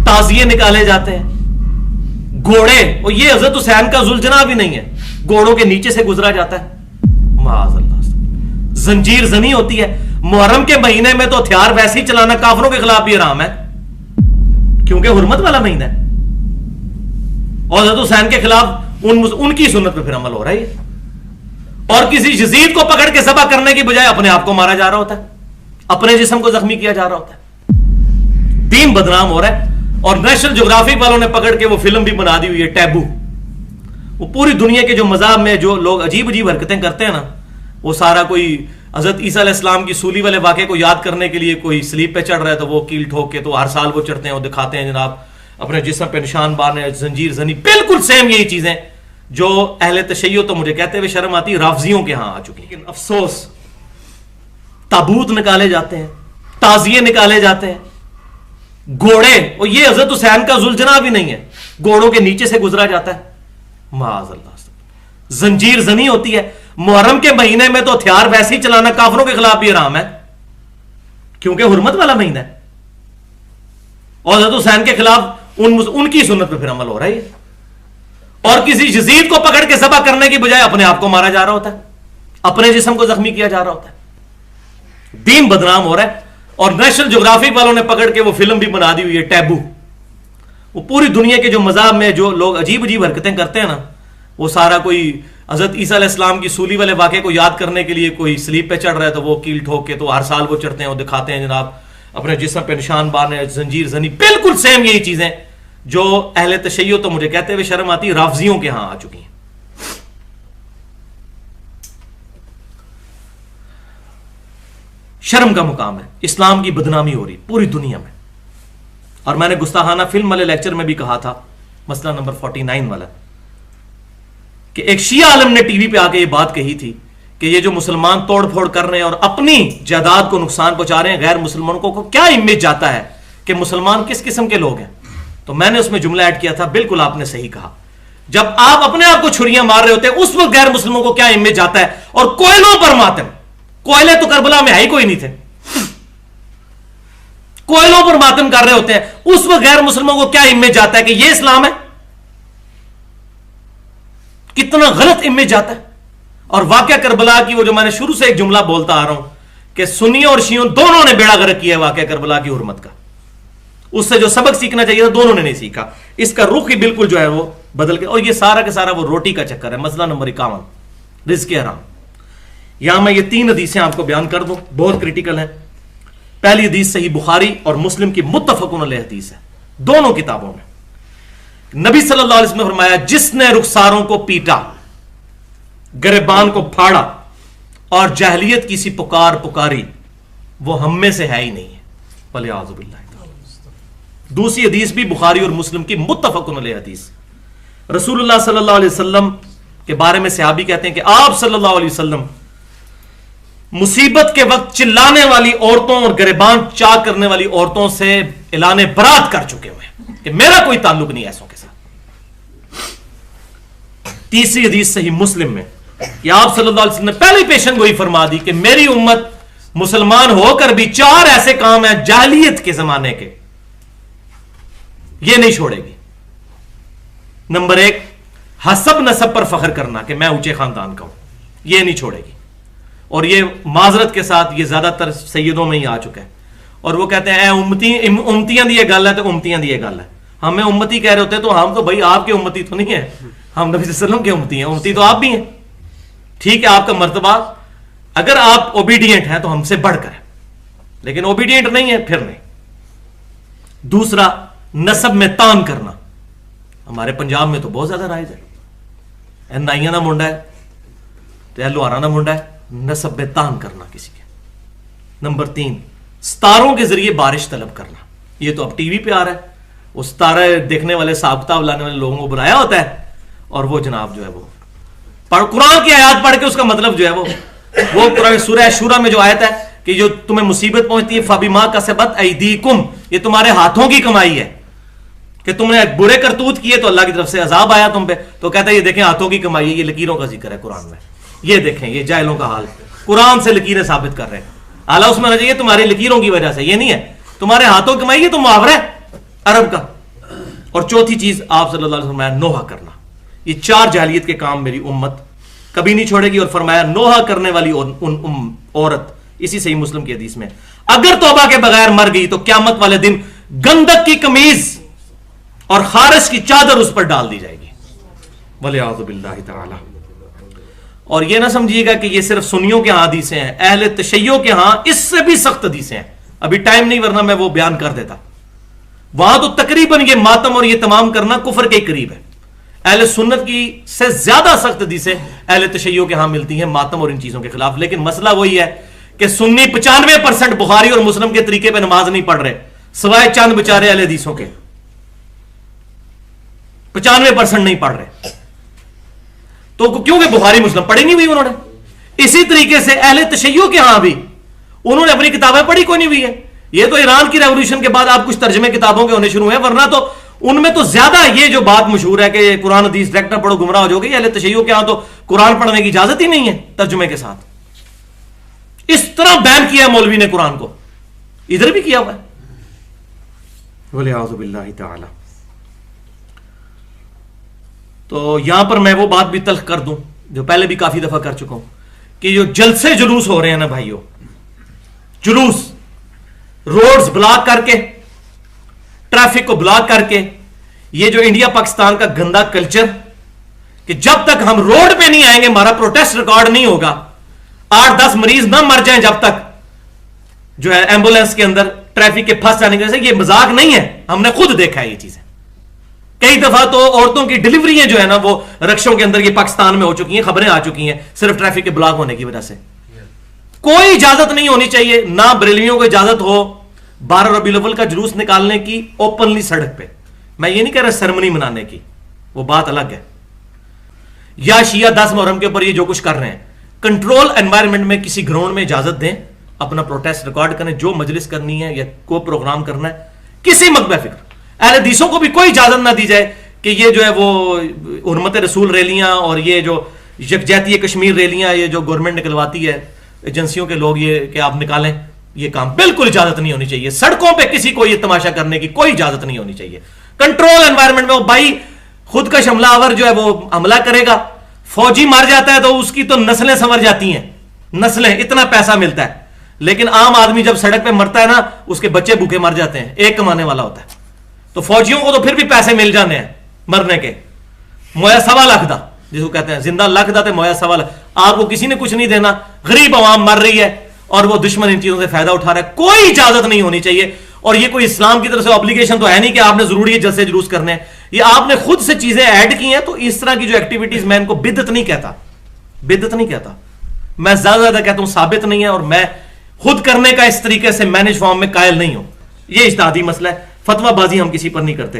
تعزیے نکالے جاتے ہیں، گھوڑے، اور یہ حضرت حسین کا ذوالجناح بھی نہیں ہے، گھوڑوں کے نیچے سے گزرا جاتا ہے، معاذ اللہ، زنجیر زنی ہوتی ہے۔ محرم کے مہینے میں تو ہتھیار ویسے ہی چلانا کافروں کے خلاف بھی حرام ہے کیونکہ حرمت والا مہینہ ہے، اور حضرت حسین کے خلاف ان کی سنت پہ پھر عمل ہو رہا ہے، اور کسی یزید کو پکڑ کے ذبح کرنے کی بجائے اپنے آپ کو مارا جا رہا ہوتا ہے، اپنے جسم کو زخمی کیا جا رہا ہوتا ہے، دین بدنام ہو رہا ہے۔ اور نیشنل جغرافک والوں نے پکڑ کے وہ فلم بھی بنا دی ہوئی ہے ٹیبو، وہ پوری دنیا کے جو مذاہب میں جو لوگ عجیب عجیب حرکتیں کرتے ہیں نا، وہ سارا کوئی حضرت عیسیٰ علیہ السلام کی سولی والے واقعے کو یاد کرنے کے لیے کوئی سلیپ پہ چڑھ رہا ہے تو وہ کیل ٹھوک کے، تو ہر سال وہ چڑھتے ہیں، وہ دکھاتے ہیں جناب اپنے جسم پہ نشان باندھے، زنجیر زنی، بالکل سیم یہی چیزیں جو اہل تشیع تو مجھے کہتے ہوئے شرم آتی رافضیوں کے ہاں آ چکی۔ لیکن افسوس، تابوت نکالے جاتے ہیں، تعزیے نکالے جاتے ہیں، گھوڑے، اور یہ حضرت حسین کا ذوالجناح بھی نہیں ہے، گھوڑوں کے نیچے سے گزرا جاتا ہے، معاذ اللہ، زنجیر زنی ہوتی ہے۔ محرم کے مہینے میں تو ہتھیار ویسے ہی چلانا کافروں کے خلاف بھی حرام ہے کیونکہ حرمت والا مہینہ ہے، اور حضرت حسین کے خلاف ان کی سنت پہ پھر عمل ہو رہا ہے، اور کسی یزید کو پکڑ کے ذبح کرنے کی بجائے اپنے آپ کو مارا جا رہا ہوتا ہے، اپنے جسم کو زخمی کیا جا رہا ہوتا ہے، دین بدنام ہو رہا ہے۔ اور نیشنل جغرافک والوں نے پکڑ کے وہ فلم بھی بنا دی ہوئی ہے ٹیبو، وہ پوری دنیا کے جو مذاہب میں جو لوگ عجیب عجیب حرکتیں کرتے ہیں نا، وہ سارا کوئی حضرت عیسیٰ علیہ السلام کی سولی والے واقعے کو یاد کرنے کے لیے کوئی سلیپ پہ چڑھ رہا ہے تو وہ کیل ٹھوک کے، تو ہر سال وہ چڑھتے ہیں، وہ دکھاتے ہیں جناب اپنے جسم پہ نشان باندھے، زنجیر زنی، بالکل سیم یہی چیزیں جو اہل تشیع تو مجھے کہتے ہوئے شرم آتی رافضیوں کے ہاں آ چکی ہیں۔ شرم کا مقام ہے، اسلام کی بدنامی ہو رہی پوری دنیا میں۔ اور میں نے گستاخانہ فلم والے لیکچر میں بھی کہا تھا، مسئلہ نمبر 49 والا، کہ ایک شیعہ عالم نے ٹی وی پہ آ کے یہ بات کہی تھی کہ یہ جو مسلمان توڑ پھوڑ کر رہے ہیں اور اپنی جائیداد کو نقصان پہنچا رہے ہیں، غیر مسلمانوں کو کیا امیج جاتا ہے کہ مسلمان کس قسم کے لوگ ہیں؟ تو میں نے اس میں جملہ ایڈ کیا تھا، بالکل آپ نے صحیح کہا، جب آپ اپنے آپ کو چھریاں مار رہے ہوتے ہیں اس وقت غیر مسلموں کو کیا امیج آتا ہے، اور کوئلوں پر ماتم، کوئلے تو کربلا میں ہے ہی کوئی نہیں تھے، کوئلوں پر ماتم کر رہے ہوتے ہیں، اس وقت غیر مسلموں کو کیا امیج آتا ہے کہ یہ اسلام ہے؟ کتنا غلط امیج آتا ہے۔ اور واقعہ کربلا کی وہ جو میں نے شروع سے ایک جملہ بولتا آ رہا ہوں کہ سنیوں اور شیعوں دونوں نے بیڑا غرق کیا ہے واقعہ کربلا کی حرمت کا، اس سے جو سبق سیکھنا چاہیے تھا دونوں نے نہیں سیکھا، اس کا رخ ہی بالکل جو ہے وہ بدل گیا، اور یہ سارا کا سارا وہ روٹی کا چکر ہے۔ مسئلہ نمبر 51، رزق حرام۔ یہاں میں یہ 3 حدیثیں آپ کو بیان کر دوں، بہت کریٹیکل ہیں۔ پہلی حدیث صحیح بخاری اور مسلم کی متفقن علیہ حدیث ہے، دونوں کتابوں میں۔ نبی صلی اللہ علیہ وسلم نے فرمایا، جس نے رخساروں کو پیٹا، گریبان کو پھاڑا اور جاہلیت کی سی پکار پکاری، وہ ہم میں سے ہے ہی نہیں ہے، وَلِعَاذُ بِاللَّہِ۔ دوسری حدیث بھی بخاری اور مسلم کی متفقن علیہ حدیث، رسول اللہ صلی اللہ علیہ وسلم کے بارے میں صحابی کہتے ہیں کہ آپ صلی اللہ علیہ وسلم مصیبت کے وقت چلانے والی عورتوں اور گریبان چاک کرنے والی عورتوں سے اعلان برات کر چکے ہوئے ہیں کہ میرا کوئی تعلق نہیں ایسوں کے ساتھ۔ تیسری حدیث صحیح مسلم میں کہ آپ صلی اللہ علیہ وسلم نے پہلی پیشن گوئی فرما دی کہ میری امت مسلمان ہو کر بھی 4 ایسے کام ہیں جاہلیت کے زمانے کے، یہ نہیں چھوڑے گی۔ نمبر 1، حسب نسب پر فخر کرنا کہ میں اونچے خاندان کا ہوں، یہ نہیں چھوڑے گی، اور یہ معذرت کے ساتھ یہ زیادہ تر سیدوں میں ہی آ چکا ہے، اور وہ کہتے ہیں اے امتیاں دی یہ گل ہے تو امتیاں دی یہ گل ہے، ہمیں امتی کہہ رہے ہوتے ہیں تو ہم تو بھائی آپ کے امتی تو نہیں ہے، ہم نبی صلی اللہ علیہ وسلم کے امتی ہیں، امتی تو آپ بھی ہیں، ٹھیک ہے آپ کا مرتبہ اگر آپ اوبیڈینٹ ہیں تو ہم سے بڑھ کر ہے، لیکن اوبیڈینٹ نہیں ہے پھر نہیں۔ دوسرا، نسب میں تان کرنا، ہمارے پنجاب میں تو بہت زیادہ رائج ہے، اے نائیاں دا منڈا ہے تو اے لوہاراں دا منڈا ہے، نسب میں تان کرنا کسی کے۔ نمبر 3، ستاروں کے ذریعے بارش طلب کرنا، یہ تو اب ٹی وی پہ آ رہا ہے، وہ ستارے دیکھنے والے حساب کتاب لانے والے لوگوں کو بلایا ہوتا ہے، اور وہ جناب جو ہے وہ قرآن کی آیات پڑھ کے اس کا مطلب جو ہے وہ قرآن سورہ شورا میں جو آیت ہے کہ جو تمہیں مصیبت پہنچتی ہے فَبِمَا كَسَبَتْ أَيْدِيكُمْ، یہ تمہارے ہاتھوں کی کمائی ہے کہ تم نے برے کرتوت کیے تو اللہ کی طرف سے عذاب آیا تم پہ، تو کہتا ہے یہ دیکھیں ہاتھوں کی کمائی ہے، یہ لکیروں کا ذکر ہے قرآن میں، یہ دیکھیں یہ جاہلوں کا حال، قرآن سے لکیریں ثابت کر رہے ہیں، اعلیٰ اس میں رہ جائیے تمہاری لکیروں کی وجہ سے، یہ نہیں ہے تمہارے ہاتھوں کی کمائی، یہ تو محاورہ ہے عرب کا، اور چوتھی چیز آپ صلی اللہ علیہ وسلم نوحہ کرنا. یہ 4 جاہلیت کے کام میری امت کبھی نہیں چھوڑے گی. اور فرمایا نوحہ کرنے والی عورت, اسی صحیح مسلم کی حدیث میں, اگر توبہ کے بغیر مر گئی تو قیامت والے دن گندک کی قمیض اور خارش کی چادر اس پر ڈال دی جائے گی. وَلِعَوْذُ بِاللَّهِ تَعَالَى. اور یہ نہ سمجھیے گا کہ یہ صرف سنیوں کے ہاں حدیثیں ہیں, اہل تشیع کے ہاں اس سے بھی سخت حدیثیں ہیں. ابھی ٹائم نہیں ورنہ میں وہ بیان کر دیتا. وہاں تو تقریباً یہ ماتم اور یہ تمام کرنا کفر کے قریب ہے. اہل سنت کی سے زیادہ سخت حدیثیں اہل تشیع کے ہاں ملتی ہیں ماتم اور ان چیزوں کے خلاف. لیکن مسئلہ وہی ہے کہ سنی 95% بخاری اور مسلم کے طریقے پہ نماز نہیں پڑھ رہے, سوائے چند بچارے اہل حدیثوں کے 95% نہیں پڑھ رہے. تو کیونکہ بخاری مسلم پڑھی نہیں ہوئی انہوں نے. اسی طریقے سے اہل تشیع کے ہاں بھی انہوں نے اپنی کتابیں پڑھی کوئی نہیں ہوئی ہے. یہ تو ایران کی ریولوشن کے بعد آپ کچھ ترجمے کتابوں کے ہونے شروع ہوئے, ورنہ تو ان میں تو زیادہ یہ جو بات مشہور ہے کہ قرآن حدیث ڈائریکٹ نہ پڑھو گمراہ ہو جاؤ گے. اہل تشیع کے ہاں تو قرآن پڑھنے کی اجازت ہی نہیں ہے ترجمے کے ساتھ. اس طرح بین کیا ہے مولوی نے قرآن کو, ادھر بھی کیا ہوا ہے. وَلِعَوْذُ بِاللَّهِ تَعَالَى. تو یہاں پر میں وہ بات بھی تلخ کر دوں جو پہلے بھی کافی دفعہ کر چکا ہوں کہ جو جلسے جلوس ہو رہے ہیں نا بھائیوں, جلوس روڈز بلاک کر کے, ٹریفک کو بلاک کر کے, یہ جو انڈیا پاکستان کا گندا کلچر کہ جب تک ہم روڈ پہ نہیں آئیں گے ہمارا پروٹیسٹ ریکارڈ نہیں ہوگا, 8-10 مریض نہ مر جائیں جب تک جو ہے ایمبولینس کے اندر ٹریفک کے پھنس جانے کی. یہ مذاق نہیں ہے, ہم نے خود دیکھا ہے یہ چیزیں. کئی دفعہ تو عورتوں کی ڈلیوریاں جو ہے نا وہ رکشوں کے اندر یہ پاکستان میں ہو چکی ہیں, خبریں آ چکی ہیں صرف ٹریفک کے بلاک ہونے کی وجہ سے. کوئی اجازت نہیں ہونی چاہیے, نہ بریلویوں کو اجازت ہو 12 ربیع الاول کا جلوس نکالنے کی اوپنلی سڑک پہ. میں یہ نہیں کہہ رہا سرمنی منانے کی, وہ بات الگ ہے. یا شیعہ 10 محرم کے اوپر یہ جو کچھ کر رہے ہیں, کنٹرول انوائرمنٹ میں کسی گراؤنڈ میں اجازت دیں, اپنا پروٹیسٹ ریکارڈ کریں, جو مجلس کرنی ہے یا کوئی پروگرام کرنا ہے کسی مکتبہ فکر. اہل حدیثوں کو بھی کوئی اجازت نہ دی جائے کہ یہ جو ہے وہ حرمت رسول ریلیاں اور یہ جو یکجہتی کشمیر ریلیاں یہ جو گورنمنٹ نکلواتی ہے ایجنسیوں کے لوگ یہ کہ آپ نکالیں, یہ کام بالکل اجازت نہیں ہونی چاہیے. سڑکوں پہ کسی کو یہ تماشا کرنے کی کوئی اجازت نہیں ہونی چاہیے. کنٹرول انوائرمنٹ میں وہ بھائی خود کا حملہ آور جو ہے وہ حملہ کرے گا, فوجی مار جاتا ہے تو اس کی تو نسلیں سنور جاتی ہیں, نسلیں, اتنا پیسہ ملتا ہے. لیکن عام آدمی جب سڑک پہ مرتا ہے نا اس کے بچے بھوکے مر جاتے ہیں, ایک کمانے والا ہوتا ہے. تو فوجیوں کو تو پھر بھی پیسے مل جانے ہیں مرنے کے, مویا 1.25 لاکھ دا جس کو کہتے ہیں, زندہ لاکھ دا تے مویا 1.25 لاکھ. آپ کو کسی نے کچھ نہیں دینا, غریب عوام مر رہی ہے اور وہ دشمن ان چیزوں سے فائدہ اٹھا رہا ہے. کوئی اجازت نہیں ہونی چاہیے. اور یہ کوئی اسلام کی طرف سے obligation تو ہے نہیں کہ آپ نے ضروری ہے جلسے جلوس کرنے ہیں, یہ آپ نے خود سے چیزیں ایڈ کی ہیں. تو اس طرح کی جو ایکٹیویٹیز, میں ان کو بدعت نہیں کہتا, بدعت نہیں کہتا, میں زیادہ کہتا ہوں ثابت نہیں ہے, اور میں خود کرنے کا اس طریقے سے مینج فارم میں قائل نہیں ہوں. یہ اجتہادی مسئلہ ہے, فتویٰ بازی ہم کسی پر نہیں کرتے.